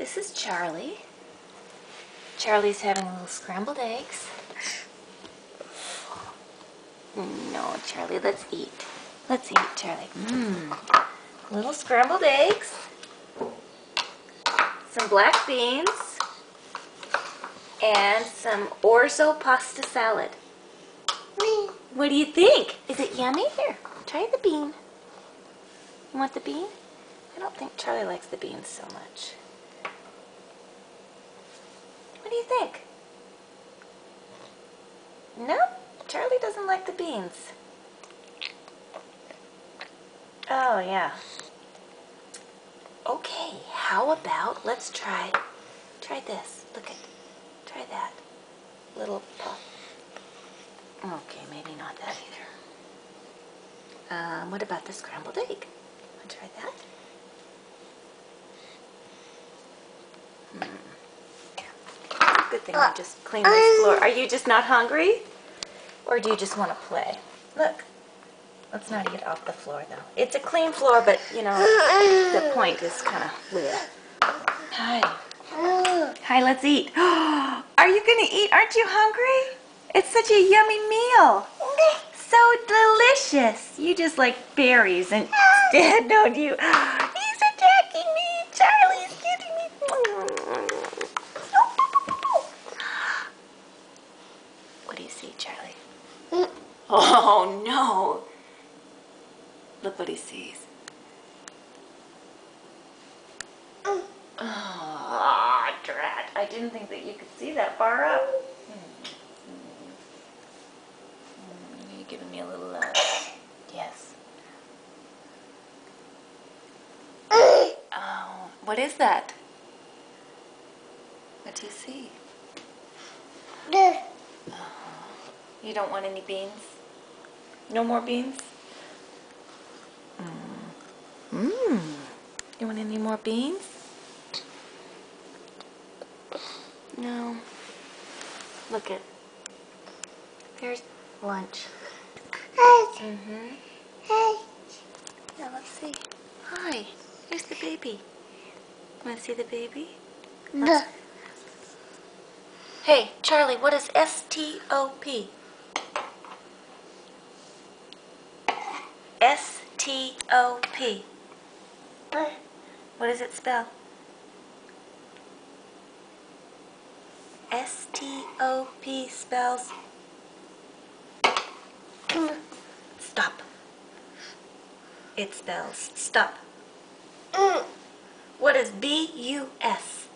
This is Charlie. Charlie's having little scrambled eggs. No, Charlie, let's eat. Let's eat, Charlie. Little scrambled eggs. Some black beans. And some orzo pasta salad. What do you think? Is it yummy? Here, try the bean. You want the bean? I don't think Charlie likes the beans so much. What do you think? No, Charlie doesn't like the beans. Oh, yeah. Okay, how about let's try this. Look at, try that. Little puff. Okay, maybe not that either. What about the scrambled egg? Want to try that? Good thing I just cleaned this floor. Are you just not hungry? Or do you just want to play? Look. Let's not eat off the floor, though. It's a clean floor, but, you know, the point is kind of weird. Hi. Hi, let's eat. Are you going to eat? Aren't you hungry? It's such a yummy meal. So delicious. You just like berries instead, don't you? He's attacking me. Charlie's getting me. What do you see, Charlie? Oh, no. Look what he sees. Oh, drat. I didn't think that you could see that far up. You're giving me a little love. Yes. Oh, what is that? What do you see? You don't want any beans? No more beans? You want any more beans? No. Look it. There's lunch. Now let's see. Hi. Here's the baby. Want to see the baby? Hey, Charlie, what is S-T-O-P? S-T-O-P. What does it spell? S-T-O-P spells... Stop. It spells stop. What is B-U-S?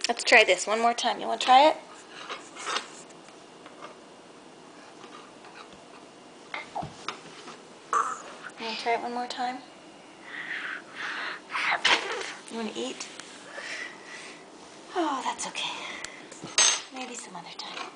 Let's try this one more time. You want to try it? You want to try it one more time? You want to eat? Oh, that's okay. Maybe some other time.